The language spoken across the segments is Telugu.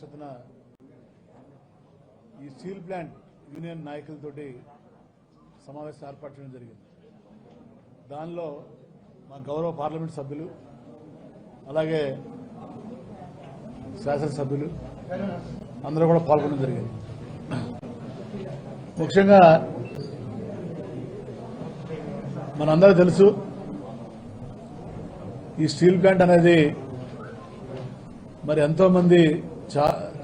అధ్యక్షతన ఈ స్టీల్ ప్లాంట్ యూనియన్ నాయకులతోటి సమావేశం ఏర్పాటు చేయడం జరిగింది. దానిలో మా గౌరవ పార్లమెంట్ సభ్యులు అలాగే శాసనసభ్యులు అందరూ కూడా పాల్గొనడం జరిగింది. ముఖ్యంగా మనందరూ తెలుసు, ఈ స్టీల్ ప్లాంట్ అనేది మరి ఎంతో మంది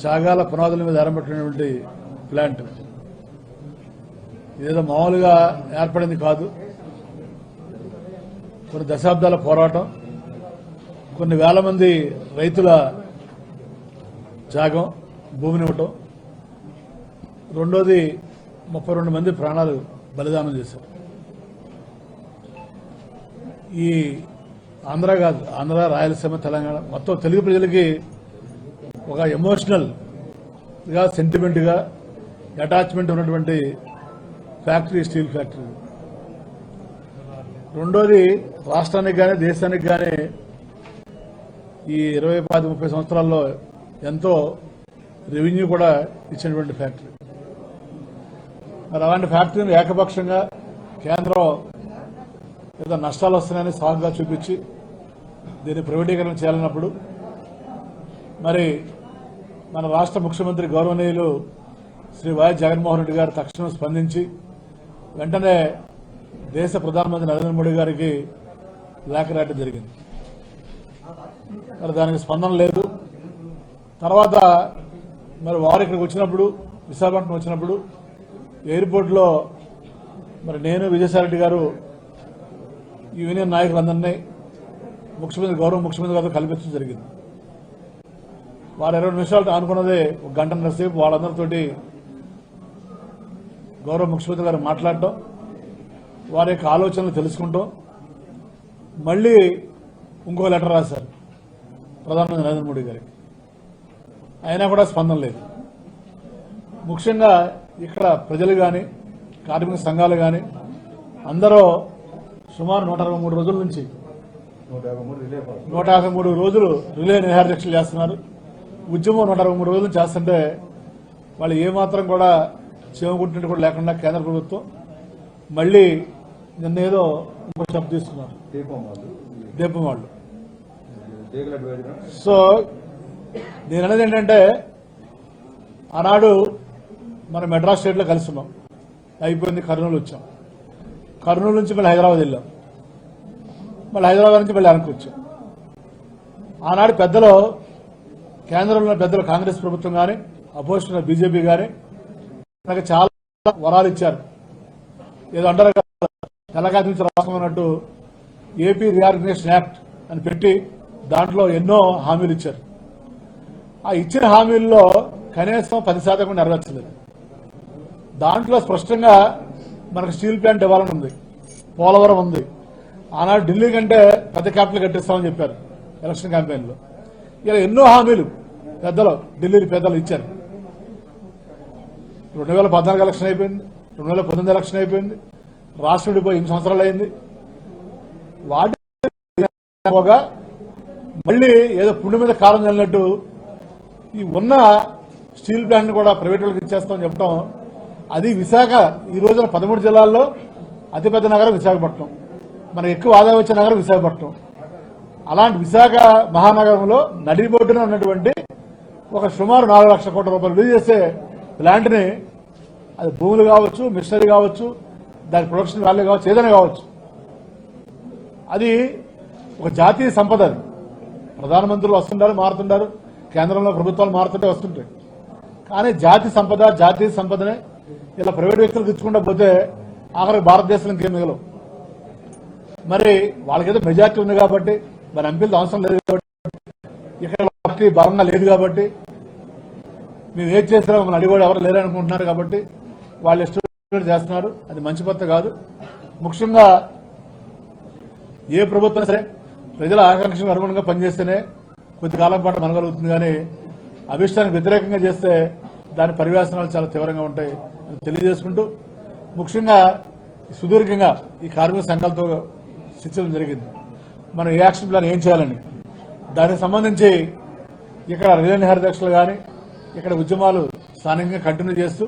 త్యాగాల పునాదుల మీద ఏర్పడినటువంటి ప్లాంట్. ఇదేదో మామూలుగా ఏర్పడింది కాదు. కొన్ని దశాబ్దాల పోరాటం, కొన్ని వేల మంది రైతుల త్యాగం, భూమినివ్వటం. రెండోది 32 మంది ప్రాణాలు బలిదానం చేశారు. ఈ ఆంధ్ర కాదు, ఆంధ్ర, రాయలసీమ, తెలంగాణ మొత్తం తెలుగు ప్రజలకి ఒక ఎమోషనల్గా, సెంటిమెంట్గా అటాచ్మెంట్ ఉన్నటువంటి ఫ్యాక్టరీ స్టీల్ ఫ్యాక్టరీ. రెండోది రాష్ట్రానికి కానీ దేశానికి కానీ ఈ 25-30 సంవత్సరాల్లో ఎంతో రెవెన్యూ కూడా ఇచ్చినటువంటి ఫ్యాక్టరీ. మరి అలాంటి ఫ్యాక్టరీని ఏకపక్షంగా కేంద్రం ఏదో నష్టాలు వస్తున్నాయని సాగుగా చూపించి దీన్ని ప్రైవేటీకరణ చేయాలన్నప్పుడు మరి మన రాష్ట్ర ముఖ్యమంత్రి గౌరవనీయులు శ్రీ వైఎస్ జగన్మోహన్ రెడ్డి గారు తక్షణం స్పందించి వెంటనే దేశ ప్రధానమంత్రి నరేంద్ర మోడీ గారికి లేఖ రాయడం జరిగింది. మరి దానికి స్పందన లేదు. తర్వాత మరి వారు ఇక్కడికి వచ్చినప్పుడు, విశాఖపట్నం వచ్చినప్పుడు ఎయిర్పోర్ట్లో మరి నేను, విజయసాయిరెడ్డి గారు యూనియన్ నాయకులందరినీ గౌరవ ముఖ్యమంత్రి గారితో కల్పించడం జరిగింది. వారు 20 నిమిషాలు అనుకున్నదే 1 గంటన్నర సేపు వాళ్ళందరితోటి గౌరవ ముఖ్యమంత్రి గారు మాట్లాడటం, వారి యొక్క ఆలోచనలు తెలుసుకుంటాం. మళ్ళీ ఇంకో లెటర్ రాశారు ప్రధానమంత్రి నరేంద్ర మోడీ గారికి. అయినా కూడా స్పందన లేదు. ముఖ్యంగా ఇక్కడ ప్రజలు కానీ, కార్మిక సంఘాలు కానీ అందరూ సుమారు 123 రోజుల నుంచి 153 రోజులు రిలే నిరాహారదీక్షలు చేస్తున్నారు. ఉద్యమం 123 రోజులు చేస్తుంటే వాళ్ళు ఏమాత్రం కూడా చేమకుంటున్నట్టు కూడా లేకుండా కేంద్ర ప్రభుత్వం మళ్ళీ నిన్న ఏదో ఇంకో స్టెప్ తీసుకున్నారు, దీపం వాళ్ళు. సో నేను అనేది ఏంటంటే, ఆనాడు మనం మెడ్రాస్ స్టేట్లో కలుస్తున్నాం, అయిపోయింది, కర్నూలు వచ్చాం. కర్నూలు నుంచి మళ్ళీ హైదరాబాద్ వెళ్ళాం, మళ్ళీ హైదరాబాద్ నుంచి మళ్ళీ వెనక్కి వచ్చాం. ఆనాడు పెద్దలు, కేంద్రంలో పెద్దలు, కాంగ్రెస్ ప్రభుత్వం కానీ, అపోజిషన్ బీజేపీ కానీ నాకు చాలా వరాలు ఇచ్చారు. ఏదో అంటారు కదా, తెలంగాణ నుంచి రాష్ట్రం అన్నట్టు ఏపీ రీఆర్గనైజేషన్ యాక్ట్ అని పెట్టి దాంట్లో ఎన్నో హామీలు ఇచ్చారు. ఆ ఇచ్చిన హామీల్లో కనీసం 10% కూడా నెరవేర్చలేదు. దాంట్లో స్పష్టంగా మనకు స్టీల్ ప్లాంట్ ఇవ్వాలని ఉంది, పోలవరం ఉంది. ఆనాడు ఢిల్లీ కంటే పెద్ద క్యాపిటల్ కట్టిస్తామని చెప్పారు ఎలక్షన్ క్యాంపెయిన్లో. ఇలా ఎన్నో హామీలు పెద్దలు, ఢిల్లీ పెద్దలు ఇచ్చారు. 2014 ఎలక్షన్ అయిపోయింది, 2019 ఎలక్షన్ అయిపోయింది, రాష్ట్రం విడిపోయి 8 సంవత్సరాలు అయింది. వాటి మళ్ళీ ఏదో పుండు మీద కాలం చల్లినట్టు ఈ ఉన్న స్టీల్ ప్లాంట్ కూడా ప్రైవేట్ వాళ్ళకి ఇచ్చేస్తామని చెప్పడం. అది విశాఖ, ఈ రోజున 13 జిల్లాల్లో అతిపెద్ద నగరం విశాఖపట్నం, మనకు ఎక్కువ ఆదాయం వచ్చే నగరం విశాఖపట్నం. అలాంటి విశాఖ మహానగరంలో నడిబొడ్డున ఉన్నటువంటి ఒక సుమారు 4 లక్షల కోట్ల రూపాయలు విలువ చేసే ప్లాంట్ని, అది భూములు కావచ్చు, మిషనరీ కావచ్చు, దాని ప్రొడక్షన్ వాల్యూ కావచ్చు, ఏదైనా కావచ్చు, అది ఒక జాతీయ సంపద. అది ప్రధానమంత్రులు వస్తుంటారు, మారుతుంటారు, కేంద్రంలో ప్రభుత్వాలు మారుతుంటే వస్తుంటాయి. కానీ జాతీయ సంపదనే ఇలా ప్రైవేట్ వ్యక్తులకు ఇచ్చుకుంటా పోతే ఆఖరికి భారతదేశంలో ఇంకేం మిగలవు. మరి వాళ్ళకేదో మెజార్టీ ఉంది కాబట్టి, మరి ఎంపీలతో అవసరం లేదు కాబట్టి, ఇక్కడ పార్టీ బలంగా లేదు కాబట్టి, మేము ఏది చేసినా మమ్మల్ని అడిగోడు ఎవరు లేరనుకుంటున్నారు కాబట్టి వాళ్ళు ఇష్టం చేస్తున్నారు. అది మంచి పద్ధతి కాదు. ముఖ్యంగా ఏ ప్రభుత్వం సరే ప్రజల ఆకాంక్షలకు అనుగుణంగా పనిచేస్తేనే కొద్ది కాలం పాటు మనగలుగుతుంది. కానీ అభిష్టానికి వ్యతిరేకంగా చేస్తే దాని పర్యవసనాలు చాలా తీవ్రంగా ఉంటాయి అని తెలియజేసుకుంటూ, ముఖ్యంగా సుదీర్ఘంగా ఈ కార్మిక సంఘాలతో చర్చలు జరిగింది. మనం ఏ యాక్షన్ ప్లాన్ ఏం చేయాలని, దానికి సంబంధించి ఇక్కడ రిలే నిరాహారదీక్షలు కానీ, ఇక్కడ ఉద్యమాలు స్థానికంగా కంటిన్యూ చేస్తూ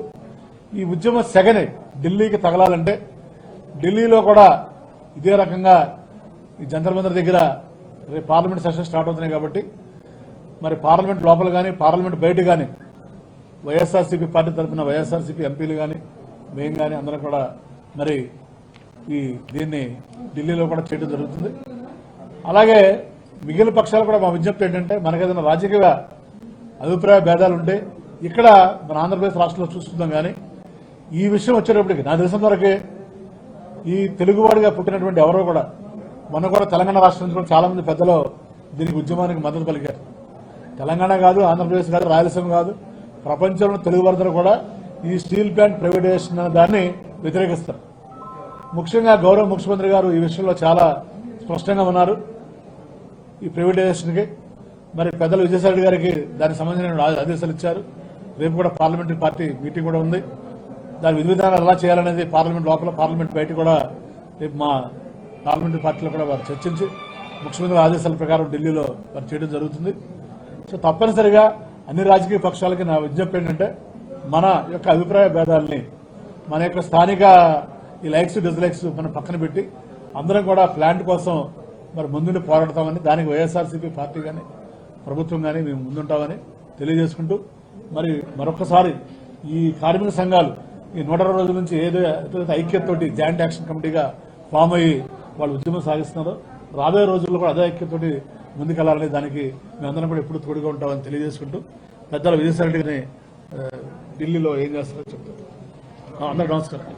ఈ ఉద్యమ సెగనే ఢిల్లీకి తగలాలంటే ఢిల్లీలో కూడా ఇదే రకంగా ఈ జంతర్ మంతర్ దగ్గర రేపు పార్లమెంట్ సెషన్ స్టార్ట్ అవుతున్నాయి కాబట్టి మరి పార్లమెంట్ లోపల కానీ పార్లమెంట్ బయట కానీ వైఎస్ఆర్సీపీ పార్టీ తరఫున వైఎస్ఆర్సీపీ ఎంపీలు కానీ మేము కానీ అందరం కూడా మరి దీన్ని ఢిల్లీలో కూడా చేయడం జరుగుతుంది. అలాగే మిగిలిన పక్షాలు కూడా మా విజ్ఞప్తి ఏంటంటే మనకేదైనా రాజకీయ అభిప్రాయ భేదాలు ఉంటే ఇక్కడ మన ఆంధ్రప్రదేశ్ రాష్ట్రంలో చూసుకుందాం. కానీ ఈ విషయం వచ్చేటప్పటికి నాకు తెలిసిన వరకే ఈ తెలుగువాడిగా పుట్టినటువంటి ఎవరో కూడా మొన్న కూడా తెలంగాణ రాష్ట్రం నుంచి కూడా చాలా మంది పెద్దలు దీనికి ఉద్యమానికి మద్దతు పలికారు. తెలంగాణ కాదు, ఆంధ్రప్రదేశ్ కాదు, రాయలసీమ కాదు, ప్రపంచంలో తెలుగు వారందరూ కూడా ఈ స్టీల్ ప్లాంట్ ప్రైవేటైజేషన్ అనే దాన్ని వ్యతిరేకిస్తారు. ముఖ్యంగా గౌరవ ముఖ్యమంత్రి గారు ఈ విషయంలో చాలా స్పష్టంగా ఉన్నారు. ఈ ప్రైవేటైజేషన్కి మరి పెద్దలు విజయసాయి గారికి దానికి సంబంధించిన ఆదేశాలు ఇచ్చారు. రేపు కూడా పార్లమెంటరీ పార్టీ మీటింగ్ కూడా ఉంది. దాని విధి విధానాలు ఎలా చేయాలనేది పార్లమెంట్ లోపల పార్లమెంట్ బయట కూడా రేపు మా పార్లమెంటరీ పార్టీలో కూడా వారు చర్చించి ముఖ్యమంత్రి ఆదేశాల ప్రకారం ఢిల్లీలో వారు చేయడం జరుగుతుంది. సో తప్పనిసరిగా అన్ని రాజకీయ పక్షాలకి నా విజ్ఞప్తి ఏంటంటే మన యొక్క అభిప్రాయ భేదాలని మన యొక్క స్థానిక ఈ లైక్స్ డిస్లైక్స్ మనం పక్కన పెట్టి అందరం కూడా ప్లాంట్ కోసం మరి ముందుండి పోరాడతామని, దానికి వైఎస్ఆర్సీపీ పార్టీ కానీ ప్రభుత్వం కానీ మేము ముందుంటామని తెలియజేసుకుంటూ మరి మరొకసారి ఈ కార్మిక సంఘాలు ఈ 120 రోజుల నుంచి ఏదైతే ఐక్యతతోటి జాయింట్ యాక్షన్ కమిటీగా ఫామ్ అయ్యి వాళ్ళు ఉద్యమం సాగిస్తున్నారో రాబోయే రోజుల్లో కూడా అదే ఐక్యతతోటి ముందుకెళ్లాలని దానికి మేమందరం కూడా ఎప్పుడు తోడుగా ఉంటామని తెలియజేసుకుంటూ పెద్దల విజయసాయి రెడ్డిని ఢిల్లీలో ఏం చేస్తారో చెప్తారు. అందరూ నమస్కారం.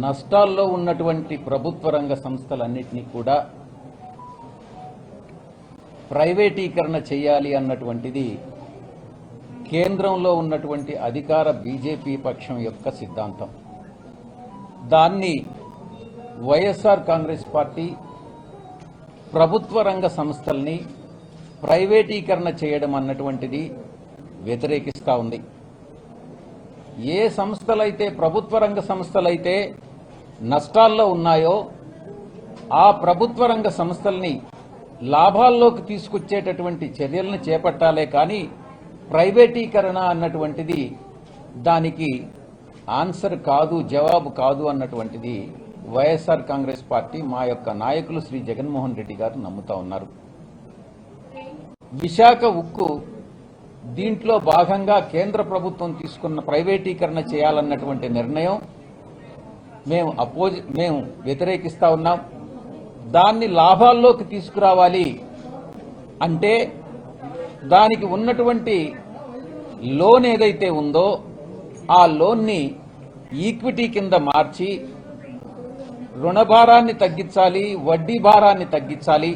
నష్టాల్లో ఉన్నటువంటి ప్రభుత్వ రంగ సంస్థలన్నింటినీ కూడా ప్రైవేటీకరణ చేయాలి అన్నటువంటిది కేంద్రంలో ఉన్నటువంటి అధికార బీజేపీ పక్షం యొక్క సిద్ధాంతం. దాన్ని వైఎస్ఆర్ కాంగ్రెస్ పార్టీ ప్రభుత్వ రంగ సంస్థల్ని ప్రైవేటీకరణ చేయడం అన్నటువంటిది వ్యతిరేకిస్తూ ఉంది. ఏ సంస్థలైతే ప్రభుత్వ రంగ సంస్థలైతే నష్టాల్లో ఉన్నాయో ఆ ప్రభుత్వ రంగ సంస్థల్ని లాభాల్లోకి తీసుకొచ్చేటటువంటి చర్యలను చేపట్టాలే కానీ ప్రైవేటీకరణ అన్నటువంటిది దానికి ఆన్సర్ కాదు, జవాబు కాదు అన్నటువంటిది వైఎస్ఆర్ కాంగ్రెస్ పార్టీ మా యొక్క నాయకులు శ్రీ జగన్మోహన్ రెడ్డి గారు నమ్ముతా ఉన్నారు. విశాఖ ఉక్కు దీంట్లో భాగంగా కేంద్ర ప్రభుత్వం తీసుకున్న ప్రైవేటీకరణ చేయాలన్నటువంటి నిర్ణయం మేము వ్యతిరేకిస్తా ఉన్నాం. దాన్ని లాభాల్లోకి తీసుకురావాలి అంటే దానికి ఉన్నటువంటి లోన్ ఏదైతే ఉందో ఆ లోన్ని ఈక్విటీ కింద మార్చి రుణ భారాన్ని తగ్గించాలి, వడ్డీ భారాన్ని తగ్గించాలి.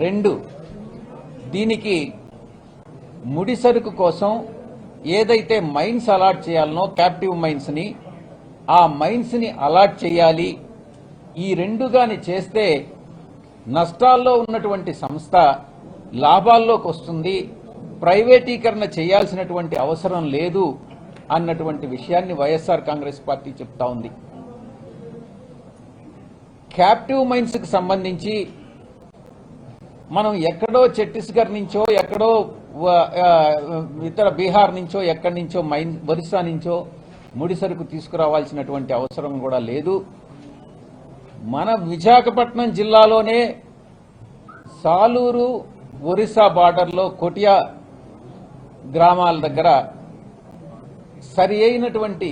2, దీనికి ముడి సరుకు కోసం ఏదైతే మైన్స్ అలాట్ చేయాలనో క్యాప్టివ్ మైన్స్ ని ఆ మైన్స్ ని అలాట్ చేయాలి. ఈ 2 గాని చేస్తే నష్టాల్లో ఉన్నటువంటి సంస్థ లాభాల్లోకి వస్తుంది, ప్రైవేటీకరణ చేయాల్సినటువంటి అవసరం లేదు అన్నటువంటి విషయాన్ని వైఎస్ఆర్ కాంగ్రెస్ పార్టీ చెప్తా ఉంది. క్యాప్టివ్ మైన్స్ కి సంబంధించి మనం ఎక్కడో ఛత్తీస్గఢ్ నుంచో ఎక్కడో ఇతర బీహార్ నుంచో ఎక్కడి నుంచో ఒరిస్సా నుంచో ముడి సరుకు తీసుకురావాల్సినటువంటి అవసరం కూడా లేదు. మన విశాఖపట్నం జిల్లాలోనే సాలూరు ఒరిస్సా బార్డర్లో కొటియా గ్రామాల దగ్గర సరి అయినటువంటి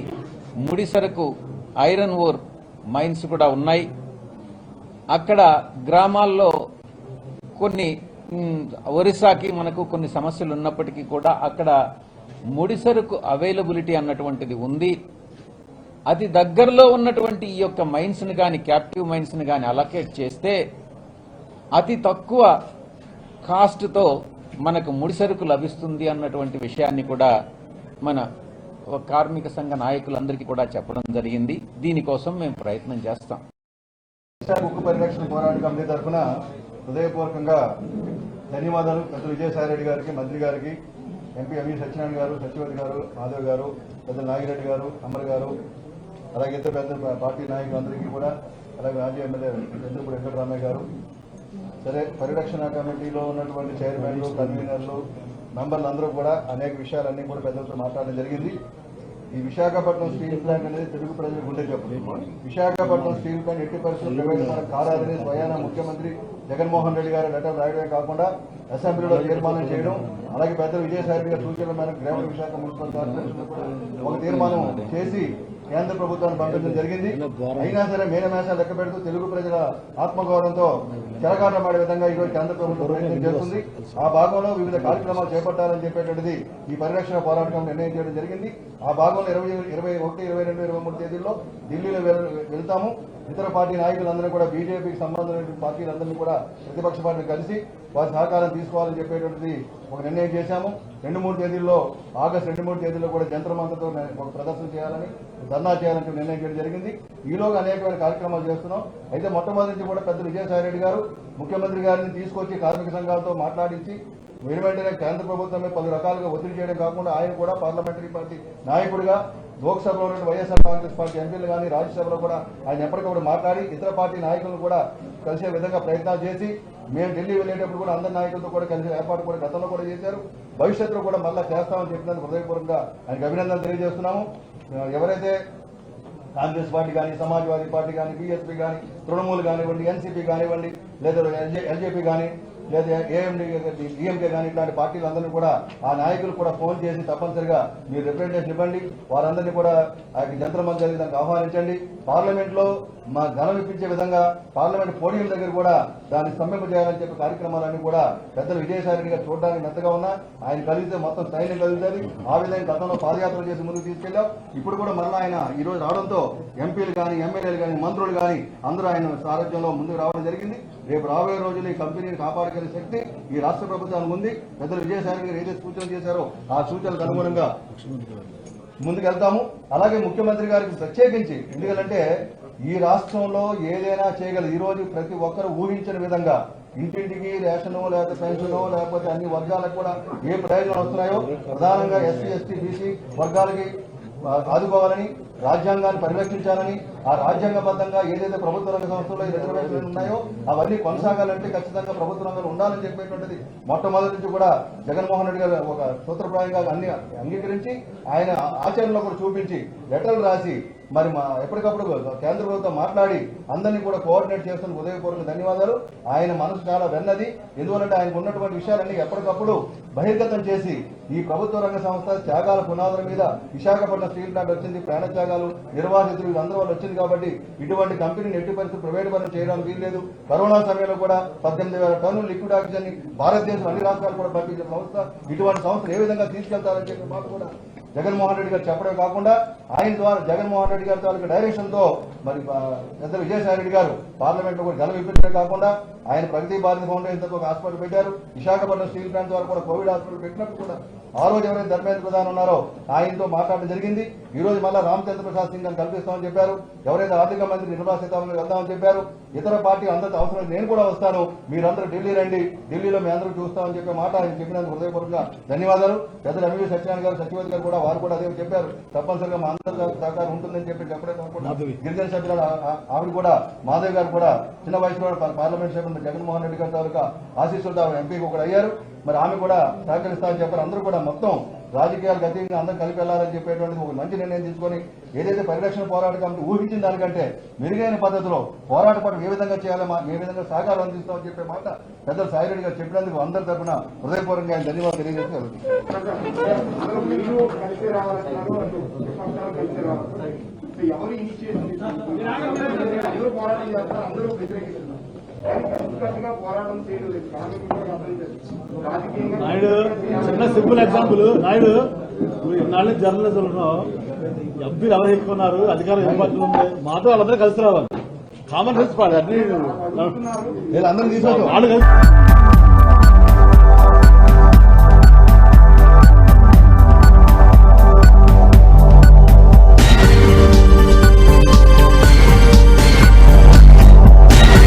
ముడి సరుకు ఐరన్ ఓర్ మైన్స్ కూడా ఉన్నాయి. అక్కడ గ్రామాల్లో కొన్ని ఒరిస్సాకి మనకు కొన్ని సమస్యలు ఉన్నప్పటికీ కూడా అక్కడ ముడి సరుకు అవైలబిలిటీ అన్నటువంటిది ఉంది. అతి దగ్గరలో ఉన్నటువంటి ఈ యొక్క మైన్స్ ని కానీ క్యాప్టివ్ మైన్స్ ని కానీ అలొకేట్ చేస్తే అతి తక్కువ కాస్ట్తో మనకు ముడి సరుకు లభిస్తుంది అన్నటువంటి విషయాన్ని కూడా మన కార్మిక సంఘ నాయకులందరికీ కూడా చెప్పడం జరిగింది. దీనికోసం మేము ప్రయత్నం చేస్తాం. ఉక్కు పరిరక్షణ పోరాట కమిటీ తరఫున హృదయపూర్వకంగా ధన్యవాదాలు పెద్ద విజయసాయి రెడ్డి గారికి, మంత్రి గారికి, ఎంపీ ఎంవి సత్యనారాయణ గారు, సత్యవతి గారు, మాధవ్ గారు, పెద్ద నాగిరెడ్డి గారు, అమర్ గారు, అలాగే ఇతర పెద్ద పార్టీ నాయకులందరికీ కూడా, అలాగే మాజీ ఎమ్మెల్యే చంద్రపూడి వెంకటరామయ్య గారు, సరే పరిరక్షణ కమిటీలో ఉన్నటువంటి చైర్మన్లు, కన్వీనర్లు, మెంబర్లు అందరూ కూడా అనేక విషయాలన్నీ కూడా పెద్దలతో మాట్లాడడం జరిగింది. ఈ విశాఖపట్నం స్టీల్ ప్లాంట్ అనేది తెలుగు ప్రజలకు గుండె చెప్పు. విశాఖపట్నం స్టీల్ ప్లాంట్ ఎట్టి పరిస్థితుల్లో ప్రైవేట్ మనకు కారాలని స్వయాన ముఖ్యమంత్రి జగన్మోహన్ రెడ్డి గారు లెటర్ రాయడమే కాకుండా అసెంబ్లీలో తీర్మానం చేయడం, అలాగే పెద్ద విజయసాయి గారి సూచనల మేరకు గ్రేటర్ విశాఖ మున్సిపల్ కార్పొరేషన్ కూడా ఒక తీర్మానం చేసి కేంద్ర ప్రభుత్వాన్ని పంపించడం జరిగింది. అయినా సరే మేనమేషాలు లెక్క పెడుతూ తెలుగు ప్రజల ఆత్మగౌరవంతో చెరగాటమాడే విధంగా ఈరోజు కేంద్ర ప్రభుత్వం ప్రయత్నం చేస్తుంది. ఆ భాగంలో వివిధ కార్యక్రమాలు చేపట్టాలని చెప్పేటువంటిది ఈ పరిరక్షణ పోరాటం నిర్ణయం చేయడం జరిగింది. ఆ భాగంలో 21, 22, 23 తేదీల్లో ఢిల్లీలో వెళ్తాము. ఇతర పార్టీ నాయకులందరూ కూడా బీజేపీకి సంబంధించిన పార్టీలందరినీ కూడా ప్రతిపక్ష పార్టీని కలిసి వారి సహకారం తీసుకోవాలని చెప్పేటువంటిది ఒక నిర్ణయం చేశాము. 2-3 తేదీల్లో ఆగస్టు 2-3 తేదీల్లో కూడా జంతర్ మంతర్తో ఒక ప్రదర్శన చేయాలని, ధర్నా చేయాలని నిర్ణయం చేయడం జరిగింది. ఈలోగా అనేకమైన కార్యక్రమాలు చేస్తున్నాం. అయితే మొట్టమొదటి నుంచి కూడా పెద్ద విజయసాయి రెడ్డి గారు ముఖ్యమంత్రి గారిని తీసుకొచ్చి కార్మిక సంఘాలతో మాట్లాడించి వెంటనే కేంద్ర ప్రభుత్వమే 10 రకాలుగా ఒత్తిడి చేయడం కాకుండా ఆయన కూడా పార్లమెంటరీ పార్టీ నాయకుడిగా లోక్సభలో ఉన్న వైఎస్ఆర్ కాంగ్రెస్ పార్టీ ఎంపీలు కానీ రాజ్యసభలో కూడా ఆయన ఎప్పటికప్పుడు మాట్లాడి ఇతర పార్టీ నాయకులను కూడా కలిసే విధంగా ప్రయత్నాలు చేసి మేము ఢిల్లీ వెళ్ళేటప్పుడు కూడా అందరి నాయకులతో కూడా కలిసి ఏర్పాటు కూడా గతంలో కూడా చేశారు. భవిష్యత్తులో కూడా మళ్ళా చేస్తామని చెప్పినందుకు హృదయపూర్వకంగా ఆయనకు అభినందనలు తెలియజేస్తున్నాము. ఎవరైతే కాంగ్రెస్ పార్టీ కానీ, సమాజ్వాదీ పార్టీ కానీ, బీఎస్పీ కానీ, తృణమూల్ కానివ్వండి, ఎన్సీపీ కానివ్వండి, లేదా ఎల్జేపీ కానీ, లేదా డిఎంకే కానీ ఇట్లాంటి పార్టీలందరినీ కూడా ఆ నాయకులు కూడా ఫోన్ చేసి తప్పనిసరిగా మీరు రిప్రజెంటేషన్ ఇవ్వండి. వారందరినీ కూడా జంతర్ మంతర్ జరిగే దానికి ఆహ్వానించండి. పార్లమెంట్ లో మా ఘనం ఇప్పించే విధంగా పార్లమెంట్ పోడియం దగ్గర కూడా దాన్ని స్తంభింప చేయాలని చెప్పే కార్యక్రమాలన్నీ కూడా పెద్దలు విజయసాయి రెడ్డి గారు చూడడానికి మెత్తగా ఉన్నా ఆయన కలిగితే మొత్తం సైన్యం కలుగుతుంది. ఆ విధంగా గతంలో పాదయాత్ర చేసి ముందుకు తీసుకెళ్లాం. ఇప్పుడు కూడా మళ్ళీ ఆయన ఈ రోజు రావడంతో ఎంపీలు కానీ, ఎమ్మెల్యేలు కానీ, మంత్రులు కానీ అందరూ ఆయన సారథ్యంలో ముందుకు రావడం జరిగింది. రేపు రాబోయే రోజులు ఈ కంపెనీని కాపాడుకునే శక్తి ఈ రాష్ట్ర ప్రభుత్వానికి ఉంది. పెద్దలు విజయసాయి రెడ్డి గారు ఏదైతే సూచనలు చేశారో ఆ సూచనలకు అనుగుణంగా ముందుకెళ్తాము. అలాగే ముఖ్యమంత్రి గారికి ప్రత్యేకించి ఎందుకంటే ఈ రాష్ట్రంలో ఏదైనా చేయగలరు. ఈ రోజు ప్రతి ఒక్కరు ఊహించిన విధంగా ఇంటింటికి రేషను, లేకపోతే పెన్షను, లేకపోతే అన్ని వర్గాలకు కూడా ఏ ప్రయోజనాలు వస్తున్నాయో ప్రధానంగా ఎస్సీ, ఎస్టీ, బీసీ వర్గాలకి ఆదుకోవాలని, రాజ్యాంగాన్ని పరిరక్షించాలని, ఆ రాజ్యాంగబద్ధంగా ఏదైతే ప్రభుత్వ రంగ సంస్థల్లో రిజర్వేషన్లు ఉన్నాయో అవన్నీ కొనసాగాలంటే ఖచ్చితంగా ప్రభుత్వ రంగంలో ఉండాలని చెప్పేటువంటిది మొట్టమొదటి నుంచి కూడా జగన్మోహన్ రెడ్డి గారు ఒక సూత్రప్రాయంగా అన్ని అంగీకరించి ఆయన ఆచరణలో కూడా చూపించి లెటర్లు రాసి మరి ఎప్పటికప్పుడు కేంద్ర ప్రభుత్వం మాట్లాడి అందరినీ కూడా కోఆర్డినేట్ చేస్తున్న హృదయపూర్వక ధన్యవాదాలు. ఆయన మనసు చాలా వెన్నది. ఎందువలంటే ఆయనకు ఉన్నటువంటి విషయాలన్నీ ఎప్పటికప్పుడు బహిర్గతం చేసి ఈ ప్రభుత్వ రంగ సంస్థ త్యాగాల పునాదుల మీద విశాఖపట్నం స్టీల్ ప్లాంట్ వచ్చింది, ప్రాణ త్యాగాలు, నిర్వాసితులు వీళ్ళందరూ వాళ్ళు వచ్చింది కాబట్టి ఇటువంటి కంపెనీని ఎట్టి పరిస్థితి ప్రైవేట్ పరం చేయడానికి వీల్లేదు. కరోనా సమయంలో కూడా 18,000 టన్నులు లిక్విడ్ ఆక్సిజన్ ని భారతదేశం అన్ని రాష్ట్రాలు కూడా పంపించిన సంస్థ. ఇటువంటి సంస్థను ఏ విధంగా తీసుకెళ్తారని చెప్పి మాట కూడా జగన్మోహన్ రెడ్డి గారు చెప్పడమే కాకుండా ఆయన ద్వారా జగన్మోహన్ రెడ్డి గారి తాలూకు డైరెక్షన్ తో మరి పెద్ద విజయసాయి రెడ్డి గారు పార్లమెంట్ లో కూడా ఘనం ఇప్పించడమే కాకుండా ఆయన ప్రగతి భారతి ఫౌండేషన్ తో ఒక హాస్పిటల్ పెట్టారు. విశాఖపట్నం స్టీల్ ప్లాంట్ ద్వారా కూడా కోవిడ్ హాస్పిటల్ పెట్టినప్పుడు కూడా ఆ రోజు ఎవరైతే ధర్మేంద్ర ప్రధాన్ ఉన్నారో ఆయనతో మాట్లాడడం జరిగింది. ఈ రోజు మళ్ళా రామచంద్ర ప్రసాద్ సింగ్ అని కల్పిస్తామని చెప్పారు. ఎవరైతే ఆర్థిక మంత్రి నిర్మలా సీతారామన్ వెళ్దామని చెప్పారు. ఇతర పార్టీ అందరితో అవసరం నేను కూడా వస్తాను, మీరందరూ ఢిల్లీ రండి, ఢిల్లీలో మీ అందరూ చూస్తామని చెప్పే మాట ఆయన చెప్పినందుకు హృదయపూర్వకంగా ధన్యవాదాలు. పెద్దలు ఎంవి సత్యనారాయణ గారు, సత్యవతి గారు కూడా వారు కూడా అదే చెప్పారు. తప్పనిసరిగా మా అందరి సహకారం ఉంటుందని చెప్పి చెప్పడం కాకుండా గిరిజన సభ్యులు ఆవిడ కూడా మాధవ్ గారు కూడా చిన్న వయసులో పార్లమెంట్ సభ్యులు జగన్మోహన్ రెడ్డి గారి తాలూకా ఆశీస్సులతో ఎంపీకి కూడా అయ్యారు. మరి ఆమె కూడా సహకరిస్తామని చెప్పారు. అందరూ కూడా మొత్తం రాజకీయాలకు అతీతంగా అందరం కలిపి వెళ్లాలని చెప్పేటువంటి ఒక మంచి నిర్ణయం తీసుకొని ఏదైతే పరిరక్షణ పోరాట కమిటీ ఊహించిన దానికంటే మెరుగైన పద్ధతిలో పోరాట పట్ల ఏ విధంగా చేయాలో ఏ విధంగా సహకారం అందిస్తామని చెప్పే మాట పెద్దలు సాయి రెడ్డి గారు చెప్పినందుకు అందరి తరఫున హృదయపూర్వకంగా ఆయన ధన్యవాదాలు తెలియజేస్తూ నాయుడు చిన్న సింపుల్ ఎగ్జాంపుల్. నాయుడు ఇన్నాళ్ళు జర్నలిజంలో ఎంపీలు ఎవరు ఎక్కున్నారు, అధికారం ఏం పద్ధతి ఉంది, మాతో వాళ్ళందరూ కలిసి రావాలి. కామన్ సెన్స్ పాడు అన్ని అందరూ తీసుకుంటాం. వాళ్ళు కలిసి